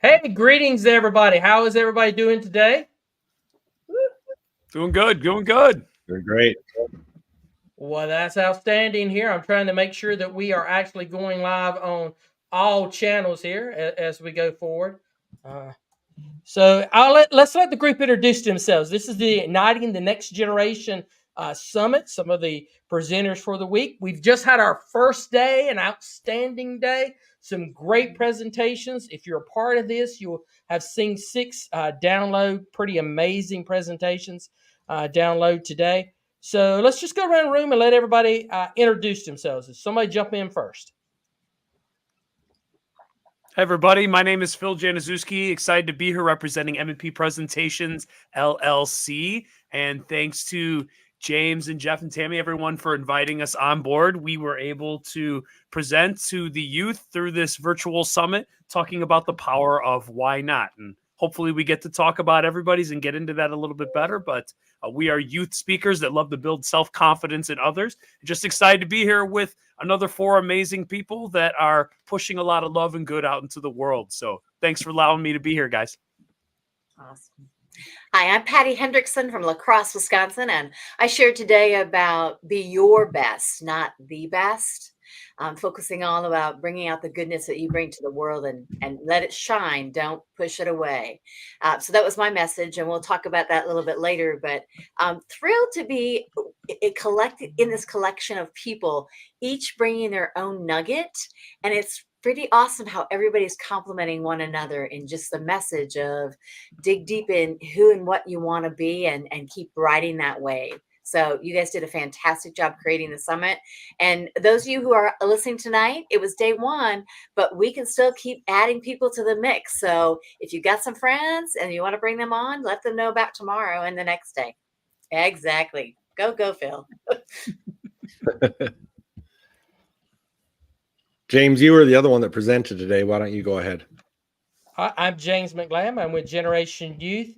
Hey, greetings, everybody. How is everybody doing today? Doing good, doing good. They're great. Well, that's outstanding here. I'm trying to make sure that we are actually going live on all channels here as we go forward. Uh, so let's let the group introduce themselves. This is the Igniting the Next Generation Summit. Some of the presenters for the week. We've just had our first day, an outstanding day. Some great presentations. If you're a part of this, you'll have seen six download pretty amazing presentations download today. So let's just go around the room and let everybody introduce themselves. Somebody jump in first. Hey everybody, my name is Phil Januszewski. Excited to be here representing M&P Presentations LLC. And thanks to James and Jeff and Tammy, everyone, for inviting us on board. We were able to present to the youth through this virtual summit, talking about the power of why not. And hopefully we get to talk about everybody's and get into that a little bit better. But we are youth speakers that love to build self-confidence in others. Just excited to be here with another four amazing people that are pushing a lot of love and good out into the world. So thanks for allowing me to be here, guys. Awesome. Hi, I'm Patty Hendrickson from La Crosse, Wisconsin, and I shared today about be your best, not the best. Focusing all about bringing out the goodness that you bring to the world and let it shine. Don't push it away. So that was my message, and we'll talk about that a little bit later. But I'm thrilled to be collected in this collection of people, each bringing their own nugget, and it's pretty awesome how everybody's complimenting one another in just the message of dig deep in who and what you want to be and keep riding that wave. So you guys did a fantastic job creating the summit. And those of you who are listening tonight, it was day one, but we can still keep adding people to the mix. So if you got some friends and you want to bring them on, let them know about tomorrow and the next day. Exactly. Go, Phil. James, you were the other one that presented today. Why don't you go ahead? I'm James McLam. I'm with Generation Youth.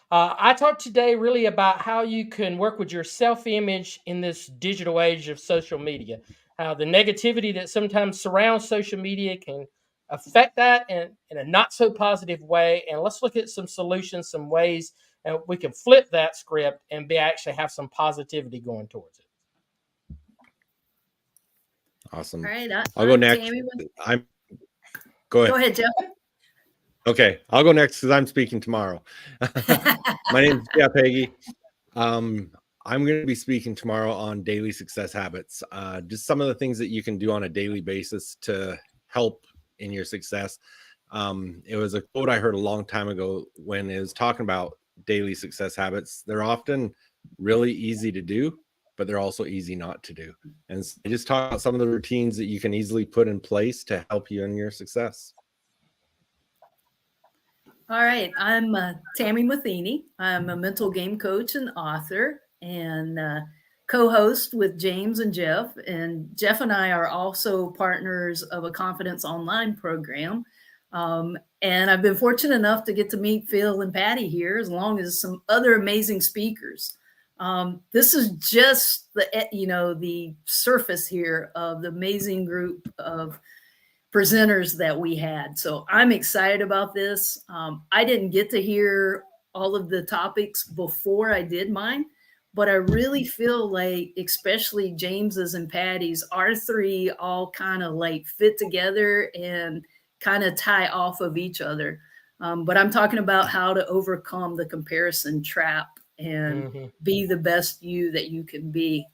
I talked today really about how you can work with your self-image in this digital age of social media. How the negativity that sometimes surrounds social media can affect that in a not so positive way. And let's look at some solutions, some ways we can flip that script and actually have some positivity going towards it. Awesome. All right, I'll go next. Go ahead. Go ahead, Jeff. Okay, I'll go next because I'm speaking tomorrow. My name is Jeff Hagee. I'm going to be speaking tomorrow on daily success habits. Just some of the things that you can do on a daily basis to help in your success. It was a quote I heard a long time ago when it was talking about daily success habits. They're often really easy to do, but they're also easy not to do. And so I just talk about some of the routines that you can easily put in place to help you in your success. All right, I'm Tammy Matheny. I'm a mental game coach and author and co-host with James and Jeff. And Jeff and I are also partners of a Confidence Online program. And I've been fortunate enough to get to meet Phil and Patty here, as long as some other amazing speakers. This is just the surface here of the amazing group of presenters that we had. So I'm excited about this. I didn't get to hear all of the topics before I did mine, but I really feel like, especially James's and Patty's, our three all kind of like fit together and kind of tie off of each other. But I'm talking about how to overcome the comparison trap and be the best you that you can be.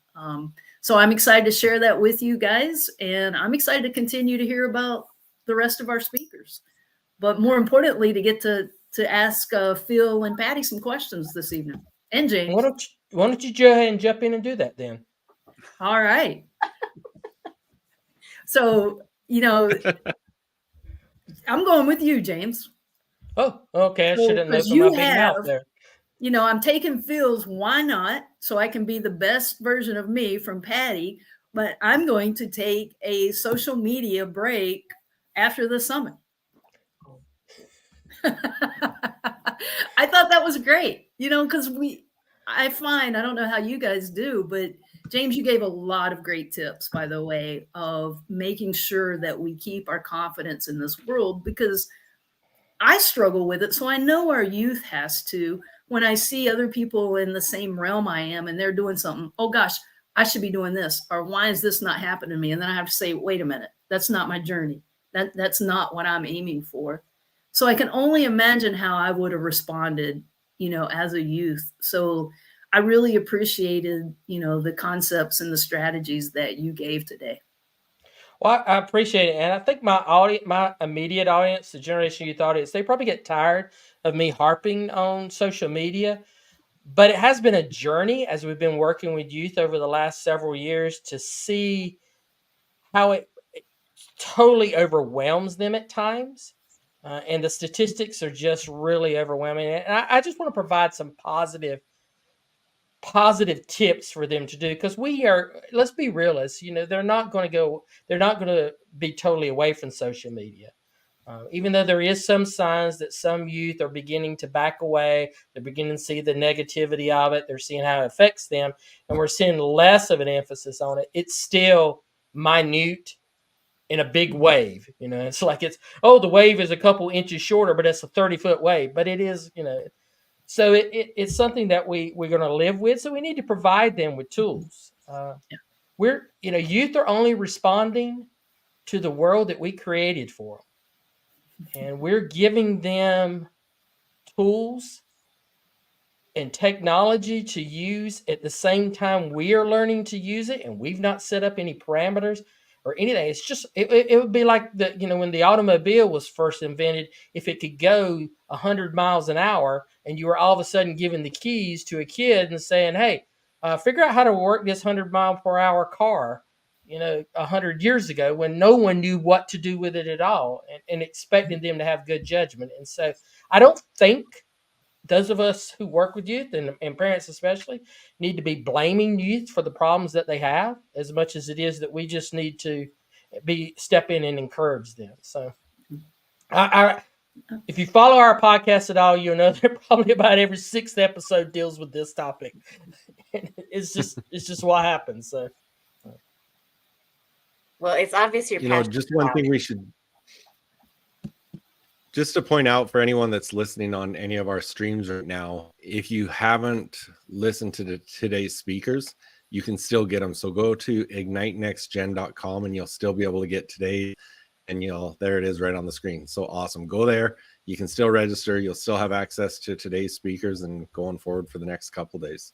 So I'm excited to share that with you guys, and I'm excited to continue to hear about the rest of our speakers. But more importantly, to get to ask Phil and Patty some questions this evening, and James. Why don't you go ahead and jump in and do that then? All right. So, I'm going with you, James. Oh, okay. I should have known my big mouth there. I'm taking Phil's why not, so I can be the best version of me from Patty, but I'm going to take a social media break after the summit. I thought that was great, because I don't know how you guys do, but James, you gave a lot of great tips, by the way, of making sure that we keep our confidence in this world, because I struggle with it. So I know our youth has to. When I see other people in the same realm I am and they're doing something, oh gosh, I should be doing this, or why is this not happening to me? And then I have to say, wait a minute, that's not my journey. That's not what I'm aiming for. So I can only imagine how I would have responded, as a youth. So I really appreciated, the concepts and the strategies that you gave today. Well, I appreciate it, and I think my immediate audience, the Generation Youth audience, they probably get tired of me harping on social media. But it has been a journey as we've been working with youth over the last several years to see how it totally overwhelms them at times. And the statistics are just really overwhelming. And I just want to provide some positive tips for them to do, because let's be realists, they're not going to be totally away from social media. Even though there is some signs that some youth are beginning to back away, they're beginning to see the negativity of it, they're seeing how it affects them, and we're seeing less of an emphasis on it. It's still minute in a big wave. It's like the wave is a couple inches shorter, but it's a 30-foot wave. But it is, so it's something that we're going to live with. So we need to provide them with tools. Youth are only responding to the world that we created for them. And we're giving them tools and technology to use at the same time we are learning to use it, and we've not set up any parameters or anything. It's just it would be like when the automobile was first invented. If it could go 100 miles an hour, and you were all of a sudden giving the keys to a kid and saying, "Hey, figure out how to work this 100-mile-per-hour car." 100 years ago, when no one knew what to do with it at all, and expecting them to have good judgment. And so I don't think those of us who work with youth, and parents especially, need to be blaming youth for the problems that they have, as much as it is that we just need to step in and encourage them. So if you follow our podcast at all, you'll know that probably about every 6th episode deals with this topic. It's just what happens. So. Well, it's obvious you're passionate just one about thing it. we should, just to point out for anyone that's listening on any of our streams right now, if you haven't listened to today's speakers, you can still get them. So go to ignitenextgen.com and you'll still be able to get today. And there it is right on the screen. So awesome. Go there. You can still register. You'll still have access to today's speakers and going forward for the next couple days.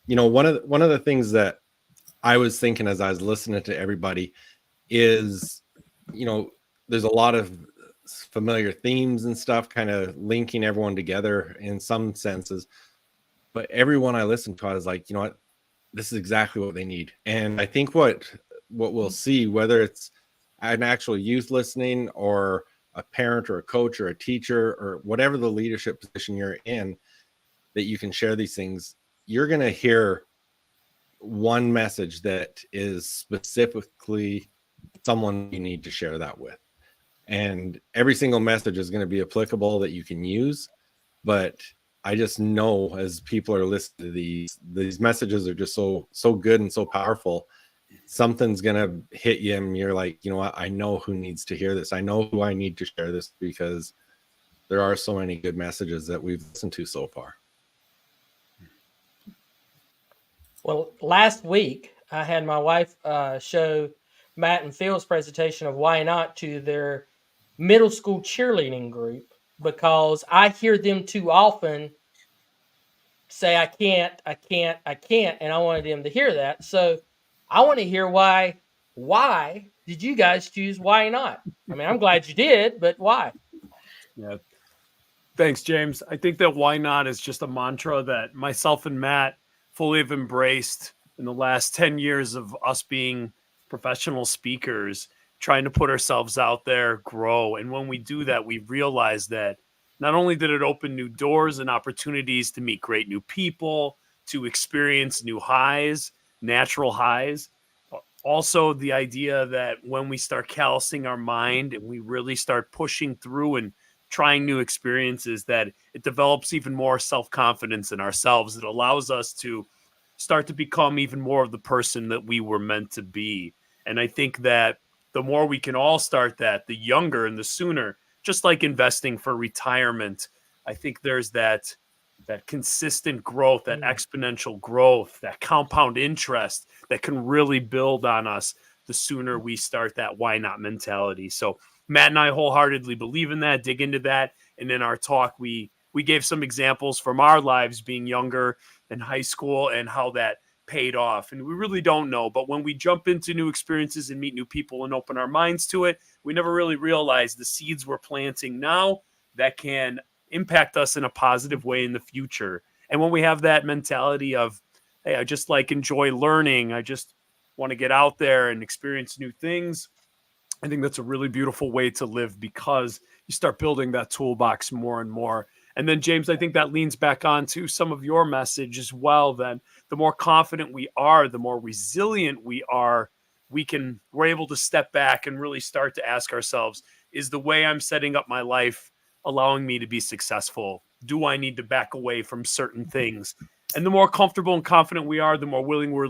One of the things that I was thinking as I was listening to everybody is, there's a lot of familiar themes and stuff kind of linking everyone together in some senses. But everyone I listened to, I was like, what? This is exactly what they need. And I think what we'll see, whether it's an actual youth listening or a parent or a coach or a teacher or whatever the leadership position you're in, that you can share these things, you're going to hear one message that is specifically someone you need to share that with. And every single message is going to be applicable that you can use. But I just know as people are listening to these messages are just so good and so powerful, something's going to hit you and you're like, what? I know who needs to hear this. I know who I need to share this, because there are so many good messages that we've listened to so far. Well, last week I had my wife show Matt and Phil's presentation of Why Not to their middle school cheerleading group, because I hear them too often say, I can't, and I wanted them to hear that. So I want to hear why did you guys choose Why Not? I mean, I'm glad you did, but why? Yeah. Thanks, James. I think that Why Not is just a mantra that myself and Matt fully have embraced in the last 10 years of us being professional speakers, trying to put ourselves out there, grow. And when we do that, we realize that not only did it open new doors and opportunities to meet great new people, to experience new highs, natural highs, but also the idea that when we start callousing our mind and we really start pushing through and trying new experiences, that it develops even more self-confidence in ourselves. It allows us to start to become even more of the person that we were meant to be. And I think that the more we can all start that, the younger and the sooner, just like investing for retirement. I think there's that consistent growth, that exponential growth, that compound interest that can really build on us the sooner we start that why not mentality. So Matt and I wholeheartedly believe in that, dig into that. And in our talk, we gave some examples from our lives being younger in high school and how that paid off. And we really don't know. But when we jump into new experiences and meet new people and open our minds to it, we never really realize the seeds we're planting now that can impact us in a positive way in the future. And when we have that mentality of, hey, I just like enjoy learning, I just want to get out there and experience new things, I think that's a really beautiful way to live, because you start building that toolbox more and more. And then, James, I think that leans back onto some of your message as well. Then the more confident we are, the more resilient we are, we're able to step back and really start to ask ourselves, is the way I'm setting up my life allowing me to be successful? Do I need to back away from certain things? And the more comfortable and confident we are, the more willing we're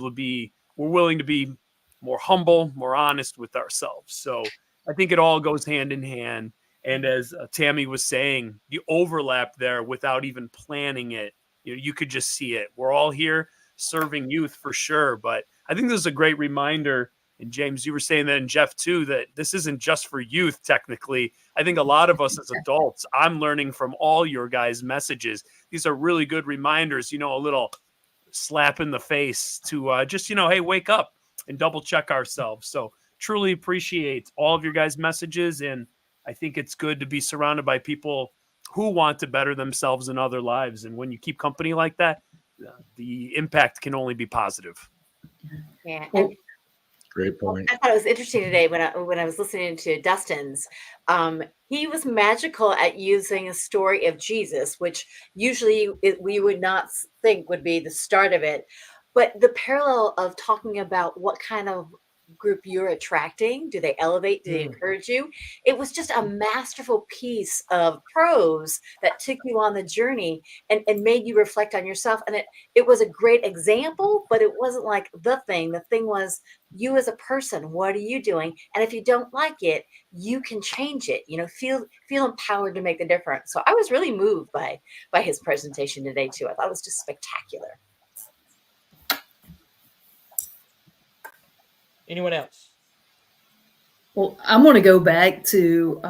willing to be more humble, more honest with ourselves. So I think it all goes hand in hand. And as Tammy was saying, the overlap there without even planning it, you could just see it. We're all here serving youth for sure. But I think this is a great reminder. And James, you were saying that, and Jeff too, that this isn't just for youth. Technically, I think a lot of us as adults, I'm learning from all your guys' messages. These are really good reminders, a little slap in the face to just, hey, wake up and double check ourselves. So truly appreciate all of your guys' messages. And I think it's good to be surrounded by people who want to better themselves in other lives. And when you keep company like that, the impact can only be positive. Yeah. Well, Great point. I thought it was interesting today when I was listening to Dustin's. He was magical at using a story of Jesus, which usually we would not think would be the start of it. But the parallel of talking about what kind of group you're attracting, do they elevate, do they encourage you? It was just a masterful piece of prose that took you on the journey and made you reflect on yourself. And it was a great example, but it wasn't like the thing. The thing was you as a person. What are you doing? And if you don't like it, you can change it. Feel empowered to make the difference. So I was really moved by his presentation today too. I thought it was just spectacular. Anyone else? Well, I'm going to go back to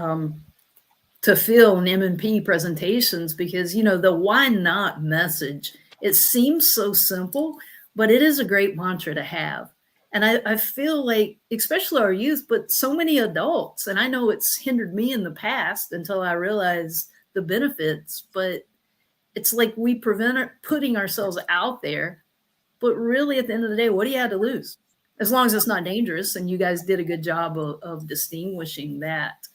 Phil and M&P presentations, because, the why not message, it seems so simple, but it is a great mantra to have. And I feel like, especially our youth, but so many adults, and I know it's hindered me in the past until I realized the benefits, but it's like we prevent putting ourselves out there. But really, at the end of the day, what do you have to lose? As long as it's not dangerous, and you guys did a good job of distinguishing that.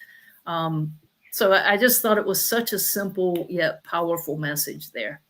So I just thought it was such a simple yet powerful message there.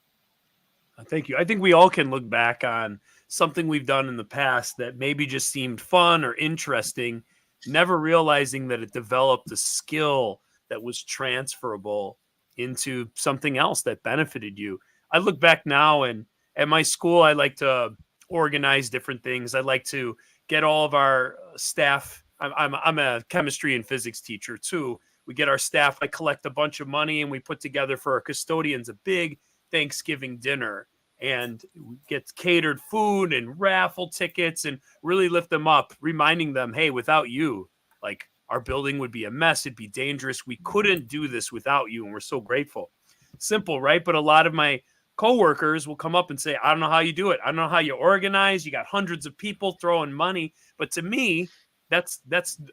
Thank you. I think we all can look back on something we've done in the past that maybe just seemed fun or interesting, never realizing that it developed a skill that was transferable into something else that benefited you. I look back now, and at my school, I like to organize different things. I like to get all of our staff. I'm a chemistry and physics teacher too. We get our staff. I collect a bunch of money, and we put together for our custodians a big Thanksgiving dinner, and we get catered food and raffle tickets, and really lift them up, reminding them, hey, without you, like, our building would be a mess. It'd be dangerous. We couldn't do this without you, and we're so grateful. Simple, right? But a lot of my coworkers will come up and say, I don't know how you do it. I don't know how you organize. You got hundreds of people throwing money. But to me, that's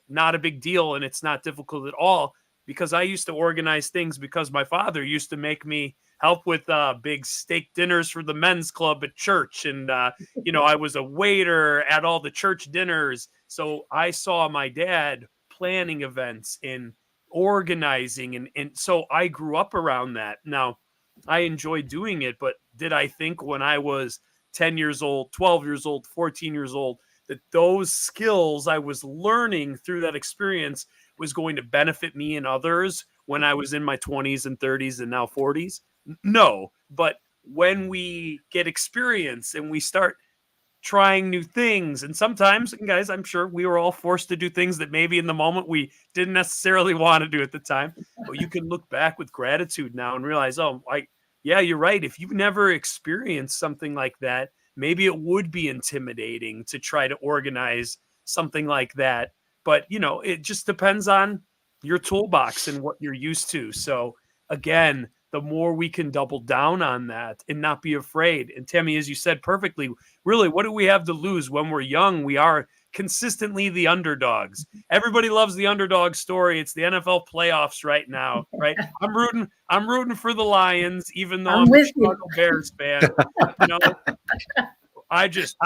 not a big deal. And it's not difficult at all, because I used to organize things because my father used to make me help with big steak dinners for the men's club at church. And, I was a waiter at all the church dinners. So I saw my dad planning events and organizing. And so I grew up around that. Now, I enjoy doing it, but did I think when I was 10 years old, 12 years old, 14 years old, that those skills I was learning through that experience was going to benefit me and others when I was in my 20s and 30s and now 40s? No. But when we get experience and we start trying new things. And sometimes, guys, I'm sure we were all forced to do things that maybe in the moment we didn't necessarily want to do at the time. But you can look back with gratitude now and realize, oh, yeah, you're right. If you've never experienced something like that, maybe it would be intimidating to try to organize something like that. But, it just depends on your toolbox and what you're used to. So again, the more we can double down on that and not be afraid. And Tammy, as you said perfectly, really, what do we have to lose? When we're young, we are consistently the underdogs. Everybody loves the underdog story. It's the NFL playoffs right now, right? I'm rooting for the Lions, even though I'm a Chicago Bears fan. I just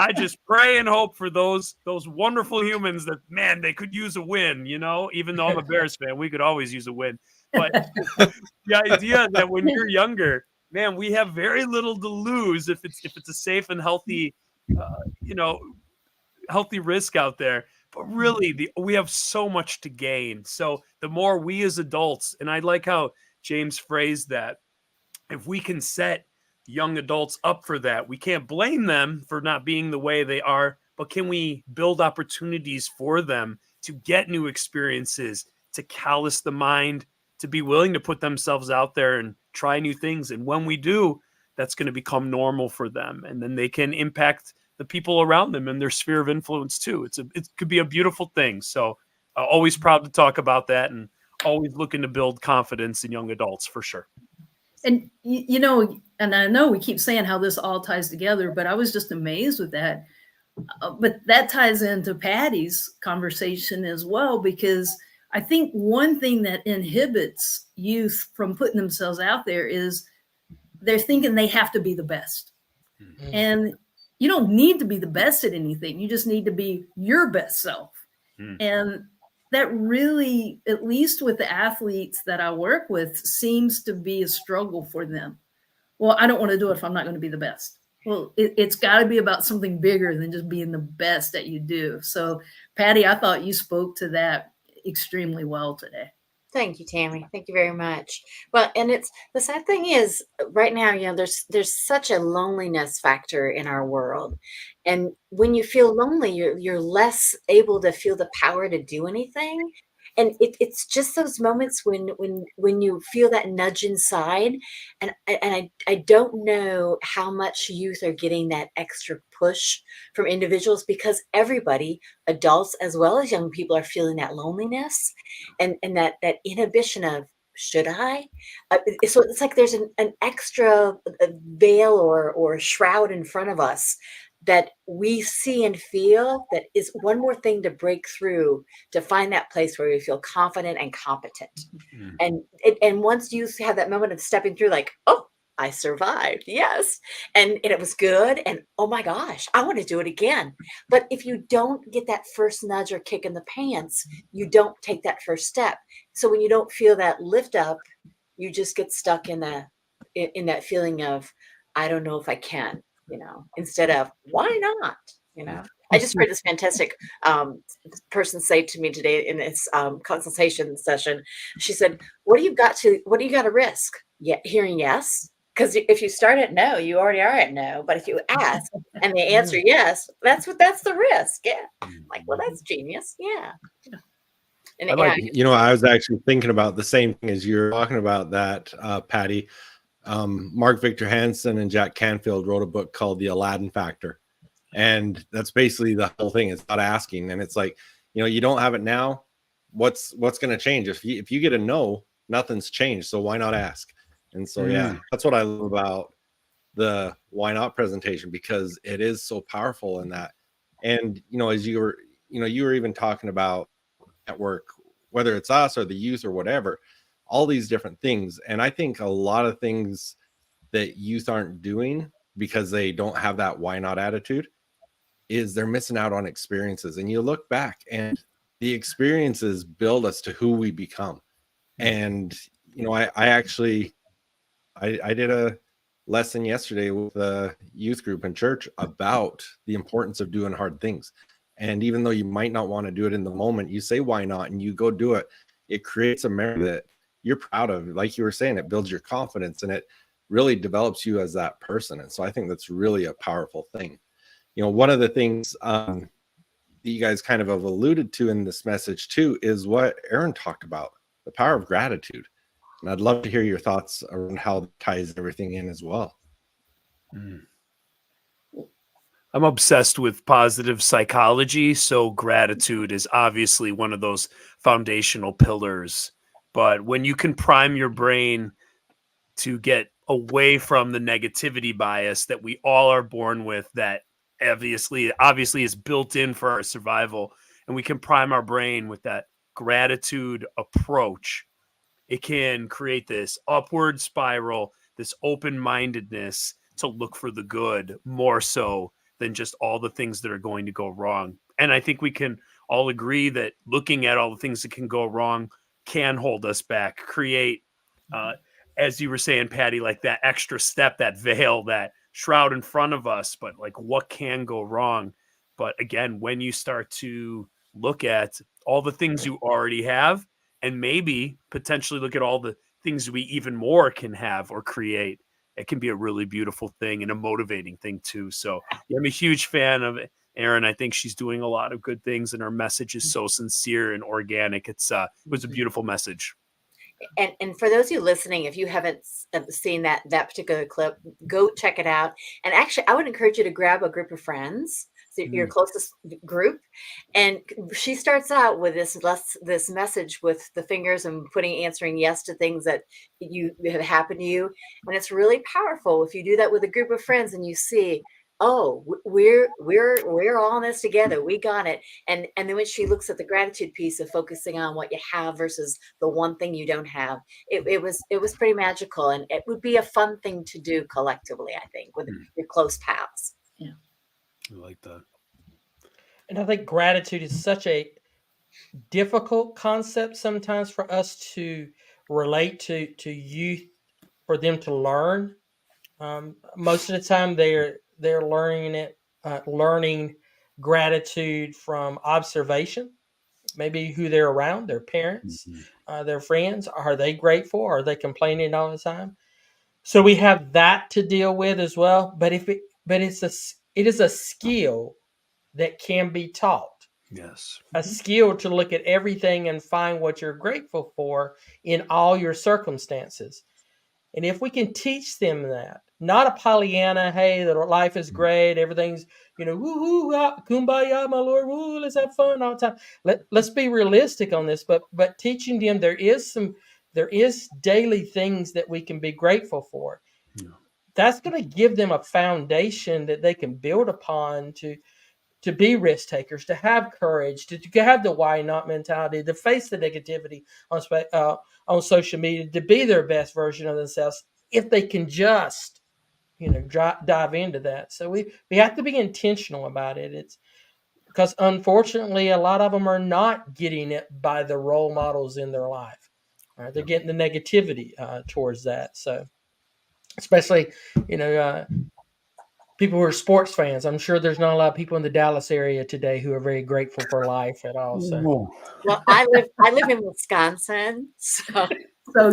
pray and hope for those wonderful humans that, man, they could use a win, even though I'm a Bears fan, we could always use a win. But the idea that when you're younger, man, we have very little to lose if it's a safe and healthy, healthy risk out there. But really, we have so much to gain. So the more we as adults, and I like how James phrased that, if we can set young adults up for that, we can't blame them for not being the way they are, but can we build opportunities for them to get new experiences, to callous the mind, to be willing to put themselves out there and try new things. And when we do, that's going to become normal for them. And then they can impact the people around them and their sphere of influence too. It could be a beautiful thing. So always proud to talk about that and always looking to build confidence in young adults for sure. And, and I know we keep saying how this all ties together, but I was just amazed with that. But that ties into Patty's conversation as well, because I think one thing that inhibits youth from putting themselves out there is they're thinking they have to be the best. Mm-hmm. And you don't need to be the best at anything. You just need to be your best self. Mm-hmm. And that really, at least with the athletes that I work with, seems to be a struggle for them. Well, I don't want to do it if I'm not going to be the best. Well, it's got to be about something bigger than just being the best that you do. So, Patty, I thought you spoke to that extremely well today. Thank you, Tammy. Thank you very much. Well, and it's the sad thing is right now, there's such a loneliness factor in our world. And when you feel lonely, you're less able to feel the power to do anything. And it's just those moments when you feel that nudge inside. And I don't know how much youth are getting that extra push from individuals, because everybody, adults as well as young people, are feeling that loneliness and that inhibition of, should I? So it's like there's an extra veil or shroud in front of us that we see and feel that is one more thing to break through to find that place where we feel confident and competent. Mm-hmm. And once you have that moment of stepping through, like, oh, I survived. Yes. And it was good. And oh my gosh, I want to do it again. But if you don't get that first nudge or kick in the pants, you don't take that first step. So when you don't feel that lift up, you just get stuck in that feeling of, I don't know if I can. Instead of, why not? I just heard this fantastic person say to me today in this consultation session. She said, what do you got to risk? Yeah, hearing yes. Because if you start at no, you already are at no. But if you ask and they answer yes, that's the risk. Yeah. Like, well, that's genius. Yeah. And I was actually thinking about the same thing as you were talking about that, Patty. Mark Victor Hansen and Jack Canfield wrote a book called The Aladdin Factor. And that's basically the whole thing. It's not asking. And it's like, you don't have it now. What's going to change? If you get a no, nothing's changed. So why not ask? And so, yeah, that's what I love about the why not presentation, because it is so powerful in that. And, as you were even talking about network, whether it's us or the youth or whatever, all these different things. And I think a lot of things that youth aren't doing because they don't have that why not attitude is they're missing out on experiences. And you look back and the experiences build us to who we become. And, I did a lesson yesterday with a youth group in church about the importance of doing hard things. And even though you might not want to do it in the moment, you say, why not? And you go do it. It creates a memory that you're proud of. Like you were saying, it builds your confidence and it really develops you as that person. And so I think that's really a powerful thing. one of the things that you guys kind of have alluded to in this message too is what Aaron talked about, the power of gratitude. And I'd love to hear your thoughts around how that ties everything in as well. I'm obsessed with positive psychology, so gratitude is obviously one of those foundational pillars. But when you can prime your brain to get away from the negativity bias that we all are born with, that obviously is built in for our survival, and we can prime our brain with that gratitude approach, it can create this upward spiral, this open-mindedness to look for the good more so than just all the things that are going to go wrong. And I think we can all agree that looking at all the things that can go wrong can hold us back, create, as you were saying, Patty, like that extra step, that veil, that shroud in front of us, but like what can go wrong. But again, when you start to look at all the things you already have, and maybe potentially look at all the things we even more can have or create, it can be a really beautiful thing and a motivating thing too. So yeah, I'm a huge fan of Erin. I think she's doing a lot of good things, and her message is so sincere and organic. It was a beautiful message. And for those of you listening, if you haven't seen that particular clip, go check it out. And actually, I would encourage you to grab a group of friends, so your closest group. And she starts out with this message with the fingers and answering yes to things that you have happened to you. And it's really powerful if you do that with a group of friends and you see, oh, we're all in this together. We got it. And then when she looks at the gratitude piece of focusing on what you have versus the one thing you don't have, it was pretty magical, and it would be a fun thing to do collectively, I think, with your close pals. Yeah, I like that. And I think gratitude is such a difficult concept sometimes for us to relate to youth, for them to learn. Most of the time, they're learning gratitude from observation, maybe who they're around, their parents, their friends. Are they grateful? Are they complaining all the time? So we have that to deal with as well. But it is a skill that can be taught. Yes. A skill to look at everything and find what you're grateful for in all your circumstances. And if we can teach them that, not a Pollyanna, hey, that life is great, everything's, woo-hoo, kumbaya, my Lord, woo, let's have fun all the time. Let's be realistic on this, but teaching them there is daily things that we can be grateful for. Yeah. That's going to give them a foundation that they can build upon to be risk takers, to have courage, to have the why not mentality, to face the negativity on social media, to be their best version of themselves, if they can just, dive into that. So we have to be intentional about it. It's because unfortunately, a lot of them are not getting it by the role models in their life. Right? They're getting the negativity towards that. So especially, people who are sports fans. I'm sure there's not a lot of people in the Dallas area today who are very grateful for life at all. So, well, I live in Wisconsin, so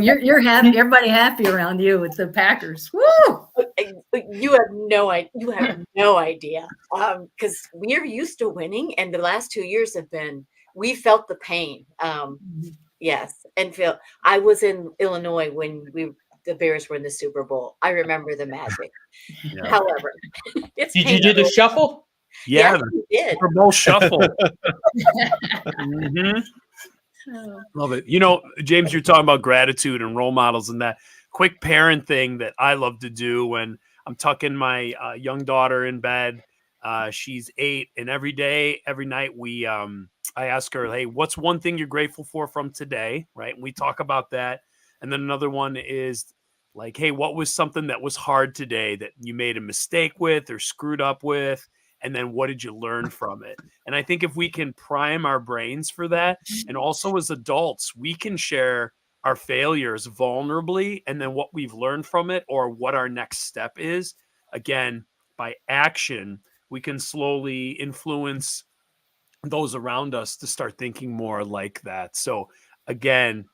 you're happy. Everybody happy around you with the Packers. Woo! You have no idea, because we're used to winning, and the last 2 years we felt the pain. Yes, and Phil, I was in Illinois when the Bears were in the Super Bowl. I remember the magic. Yeah. However, did you do the shuffle? Yeah, yes, we did. Super Bowl shuffle. Love it. James, you're talking about gratitude and role models, and that quick parent thing that I love to do when I'm tucking my young daughter in bed. She's 8, and every night I ask her, hey, what's one thing you're grateful for from today? Right. And we talk about that. And then another one is like, hey, what was something that was hard today that you made a mistake with or screwed up with? And then what did you learn from it? And I think if we can prime our brains for that, and also as adults, we can share our failures vulnerably, and then what we've learned from it or what our next step is. Again, by action, we can slowly influence those around us to start thinking more like that. So again,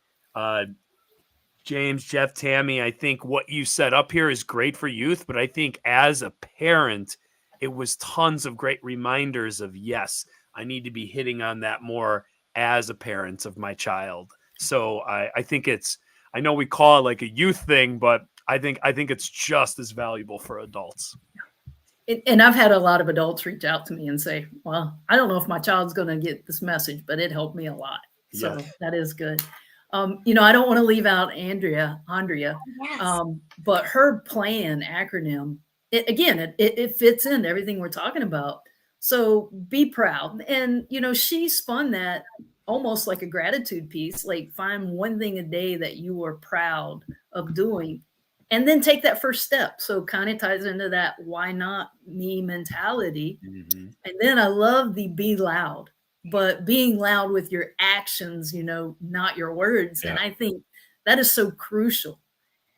James, Jeff, Tammy, I think what you set up here is great for youth, but I think as a parent, it was tons of great reminders of, yes, I need to be hitting on that more as a parent of my child. So I think I know we call it like a youth thing, but I think it's just as valuable for adults. And I've had a lot of adults reach out to me and say, well, I don't know if my child's going to get this message, but it helped me a lot. So Yes. that is good. I don't want to leave out Andrea, Yes. but her plan acronym, it fits in everything we're talking about. So be proud. And, she spun that almost like a gratitude piece, like find one thing a day that you are proud of doing, and then take that first step. So kind of ties into that why not me mentality. Mm-hmm. And then I love the be loud, but being loud with your actions, not your words. Yeah. And I think that is so crucial.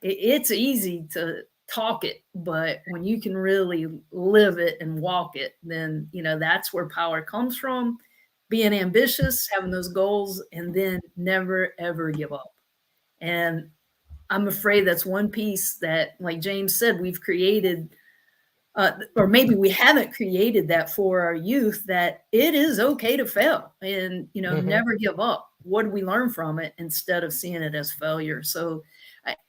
It's easy to talk it, but when you can really live it and walk it, then, that's where power comes from. Being ambitious, having those goals, and then never, ever give up. And I'm afraid that's one piece that, like James said, we've created, or maybe we haven't created that for our youth, that it is okay to fail and, never give up. What do we learn from it instead of seeing it as failure? So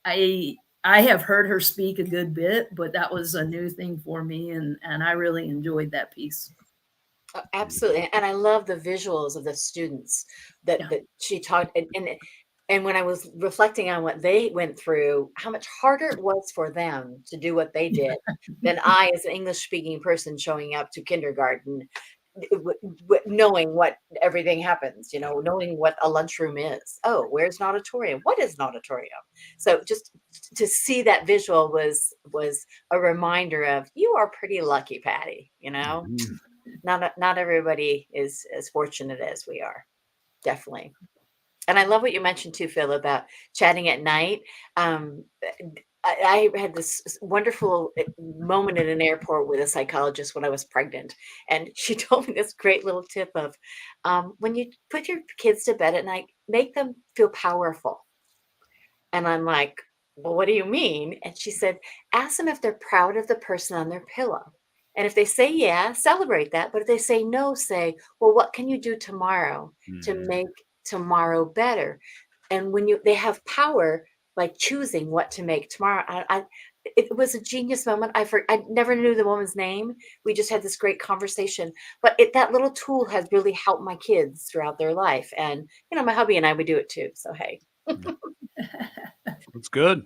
I have heard her speak a good bit, but that was a new thing for me. And I really enjoyed that piece. Absolutely. And I love the visuals of the students that she taught. And when I was reflecting on what they went through, how much harder it was for them to do what they did than I, as an English speaking person showing up to kindergarten, knowing what everything happens, knowing what a lunchroom is. Oh, where's an auditorium? What is an auditorium? So just to see that visual was a reminder of, you are pretty lucky, Patty, Mm-hmm. Not everybody is as fortunate as we are. Definitely. And I love what you mentioned too, Phil, about chatting at night. I had this wonderful moment in an airport with a psychologist when I was pregnant. And she told me this great little tip of, when you put your kids to bed at night, make them feel powerful. And I'm like, well, what do you mean? And she said, ask them if they're proud of the person on their pillow. And if they say, yeah, celebrate that. But if they say no, say, well, what can you do tomorrow to make tomorrow better? And when they have power, like choosing what to make tomorrow. It was a genius moment. I never knew the woman's name. We just had this great conversation, but that little tool has really helped my kids throughout their life. And, my hubby and I would do it too. So, hey. It's good.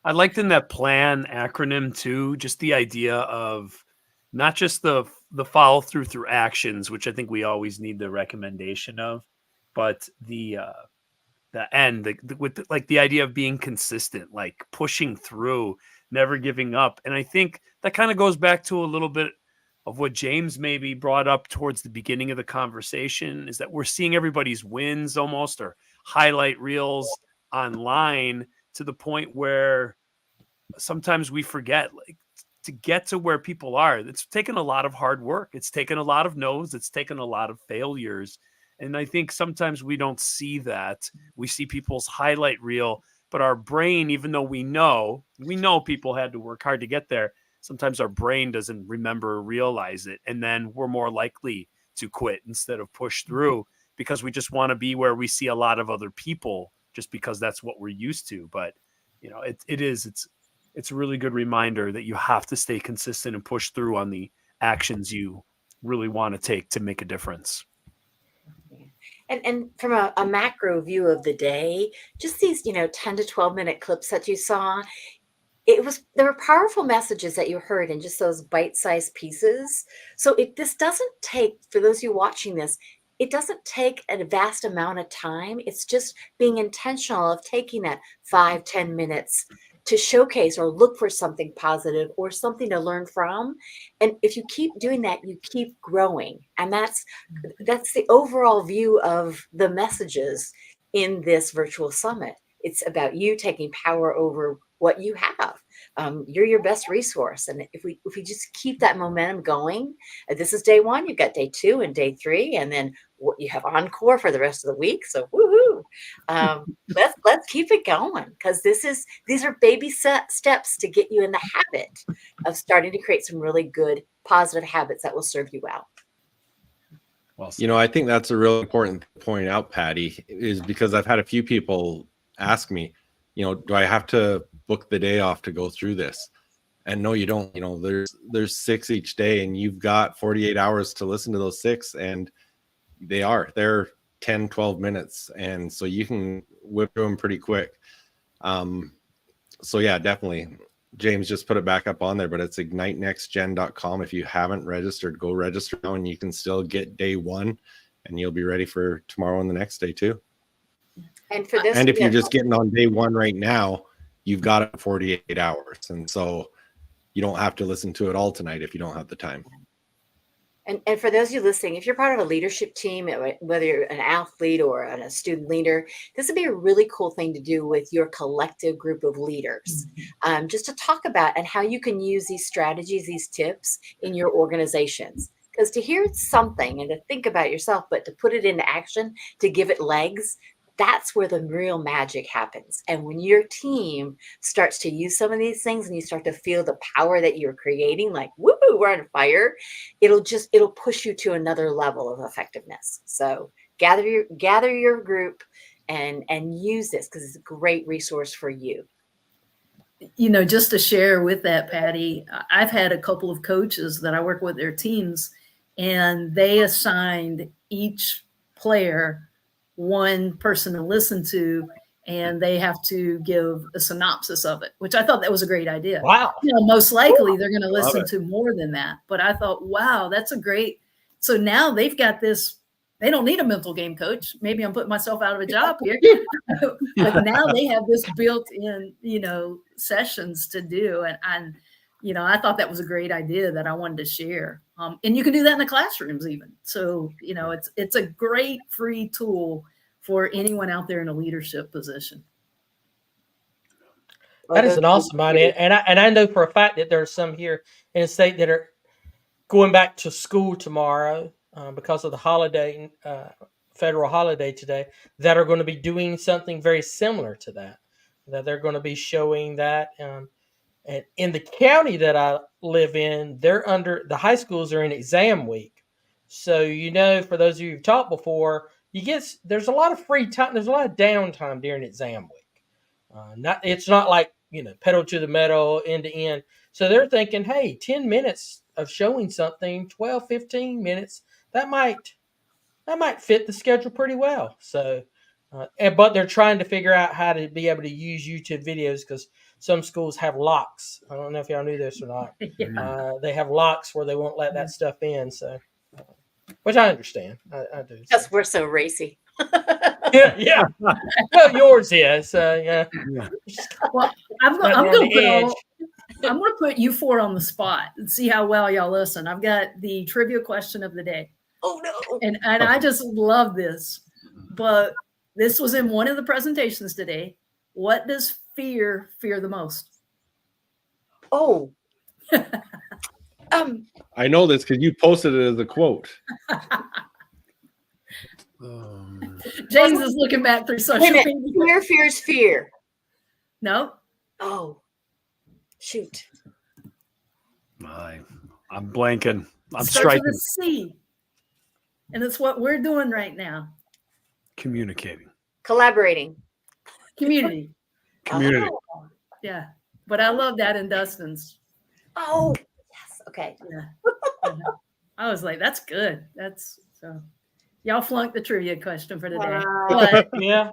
I liked in that plan acronym too, just the idea of not just the follow through actions, which I think we always need the recommendation of, but the end with like the idea of being consistent, like pushing through, never giving up. And I think that kind of goes back to a little bit of what James maybe brought up towards the beginning of the conversation, is that we're seeing everybody's wins almost, or highlight reels online, to the point where sometimes we forget, like, to get to where people are, it's taken a lot of hard work. It's taken a lot of no's. It's taken a lot of failures. And I think sometimes we don't see that. We see people's highlight reel, but our brain, even though we know people had to work hard to get there, sometimes our brain doesn't remember or realize it. And then we're more likely to quit instead of push through, because we just want to be where we see a lot of other people, just because that's what we're used to. But it's a really good reminder that you have to stay consistent and push through on the actions you really want to take to make a difference. And from a macro view of the day, just these, 10 to 12 minute clips that you saw, there were powerful messages that you heard in just those bite-sized pieces. So this doesn't take, for those of you watching this, it doesn't take a vast amount of time. It's just being intentional of taking that 5-10 minutes to showcase or look for something positive or something to learn from. And if you keep doing that, you keep growing. And that's the overall view of the messages in this virtual summit. It's about you taking power over what you have. You're your best resource. And if we just keep that momentum going, this is day 1, you've got day 2 and day 3, and then you have encore for the rest of the week. So woohoo! Let's keep it going, because these are baby steps to get you in the habit of starting to create some really good positive habits that will serve you well. Well, You know, I think that's a real important point out, Patty, is because I've had a few people ask me, you know, do I have to book the day off to go through this? And no, you don't. You know, there's 6 each day, and you've got 48 hours to listen to those 6, and they're 10, 12 minutes, and so you can whip through them pretty quick. So yeah, definitely. James just put it back up on there, but it's ignitenextgen.com. If you haven't registered, go register now, and you can still get day 1, and you'll be ready for tomorrow and the next day too. And for this, And if you're just getting on day 1 right now, you've got it in 48 hours, and so you don't have to listen to it all tonight if you don't have the time. And for those of you listening, if you're part of a leadership team, whether you're an athlete or a student leader, this would be a really cool thing to do with your collective group of leaders, just to talk about and how you can use these strategies, these tips in your organizations. Because to hear something and to think about yourself, but to put it into action, to give it legs, that's where the real magic happens. And when your team starts to use some of these things and you start to feel the power that you're creating, like, woo, we're on fire, it'll push you to another level of effectiveness. So gather your group and use this, because it's a great resource for you. You know, just to share with that, Patty, I've had a couple of coaches that I work with their teams, and they assigned each player one person to listen to, and they have to give a synopsis of it, which I thought that was a great idea. Wow. You know, most likely they're going to Love listen it. to more than that. But I thought, wow, that's a great. So now they've got this. They don't need a mental game coach. Maybe I'm putting myself out of a job here. But now they have this built-in, you know, sessions to do. And you know, I thought that was a great idea that I wanted to share. And you can do that in the classrooms even. So, you know, it's a great free tool for anyone out there in a leadership position. That is an awesome idea, and I know for a fact that there are some here in the state that are going back to school tomorrow because of the holiday, federal holiday today, that are going to be doing something very similar to that. That they're going to be showing that, and in the county that I live in, the high schools are in exam week. So, you know, for those of you who've taught before, there's a lot of free time. There's a lot of downtime during exam week. It's not like, you know, pedal to the metal, end to end. So they're thinking, hey, 10 minutes of showing something, 12, 15 minutes, that might fit the schedule pretty well. So, but they're trying to figure out how to be able to use YouTube videos, because some schools have locks. I don't know if y'all knew this or not. Yeah. They have locks where they won't let that stuff in. So, which I understand. I do. Because we're so racy. Yeah. Well, yours is. Yeah. Well, I'm Right on going the edge. to put you four on the spot and see how well y'all listen. I've got the trivia question of the day. Oh no. And I just love this. But this was in one of the presentations today. What does fear the most? Oh. I know this because you posted it as a quote. James is looking back through social Wait a media. minute. Fear fears fear. No. Oh. Shoot. I'm blanking. I'm Starts striking. with a C. And it's what we're doing right now. Communicating. Collaborating. Community. Community. Oh. Yeah. But I love that in Dustin's. Oh. Yes. Okay. Yeah. I was like, that's good. That's so y'all flunked the trivia question for today. Wow. Yeah.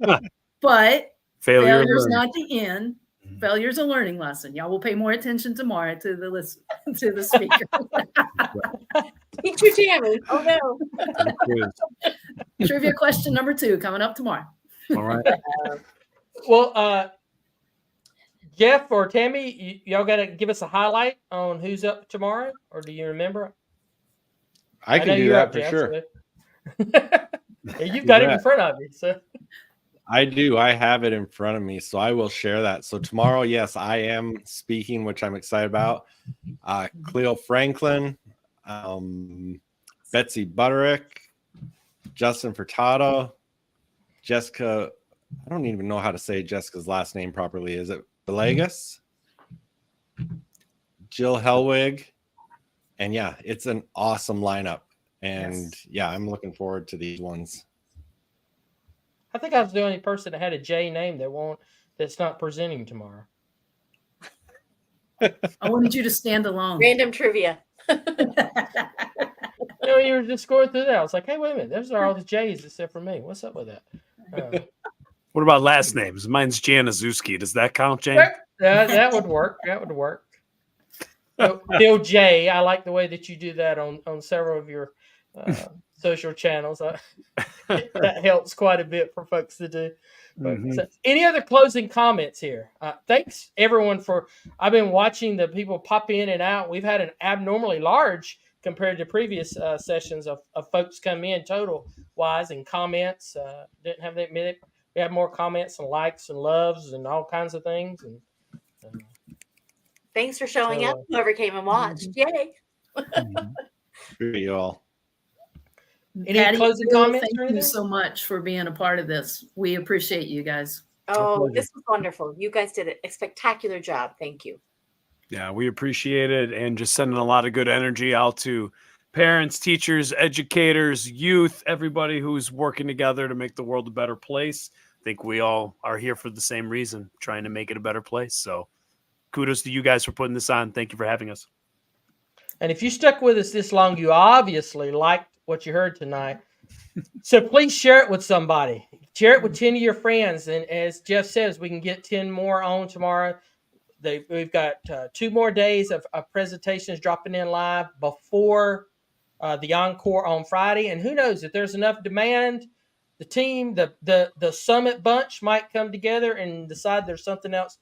But Failure. failure's not the end. Failure's a learning lesson. Y'all will pay more attention tomorrow to the speaker. Teacher Tammy. Oh no. Trivia question number 2 coming up tomorrow. All right. Well, Jeff or Tammy, y'all got to give us a highlight on who's up tomorrow, or do you remember? I can know do you're that up, for Jeff, sure. so- Yeah, you've got it in front of you. So I do. I have it in front of me, so I will share that. So tomorrow, yes, I am speaking, which I'm excited about. Cleo Franklin, Betsy Butterick, Justin Furtado, Jessica. I don't even know how to say Jessica's last name properly. Is it Villegas? Jill Helwig, And yeah, it's an awesome lineup. And Yes. yeah, I'm looking forward to these ones. I think I was the only person that had a J name that's not presenting tomorrow. I wanted you to stand alone. Random trivia. You know, you were just going through that. I was like, hey, wait a minute. Those are all the J's except for me. What's up with that? What about last names? Mine's Januszewski. Does that count, James? That would work. That would work. Bill J. I like the way that you do that on several of your social channels. That helps quite a bit for folks to do. But, Mhm. so, any other closing comments here? Thanks everyone I've been watching the people pop in and out. We've had an abnormally large compared to previous sessions of folks come in total wise and comments. Didn't have that many. We had more comments and likes and loves and all kinds of things. And Thanks for showing So, up, whoever came and watched. Yay. Good for you all. Any Patty, closing really, comments thank or you anything? so much for being a part of this. We appreciate you guys. Oh, pleasure. this was wonderful. You guys did a spectacular job. Thank you. Yeah, we appreciate it, and just sending a lot of good energy out to parents, teachers, educators, youth, everybody who's working together to make the world a better place. I think we all are here for the same reason, trying to make it a better place. So kudos to you guys for putting this on. Thank you for having us. And if you stuck with us this long, you obviously liked what you heard tonight. So please share it with somebody. Share it with 10 of your friends. And as Jeff says, we can get 10 more on tomorrow. We've got 2 more days of presentations dropping in live before the encore on Friday. And who knows, if there's enough demand, the team, the summit bunch might come together and decide there's something else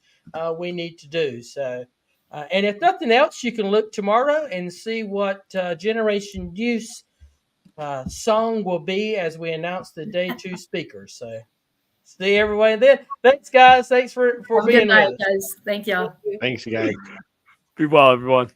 we need to do. So, and if nothing else, you can look tomorrow and see what Generation Youth song will be as we announce the day 2 speakers. So, see everybody then. Thanks, guys. Thanks for Have a being good night, with us. guys. Thank y'all. Thanks, you guys. Be well, everyone.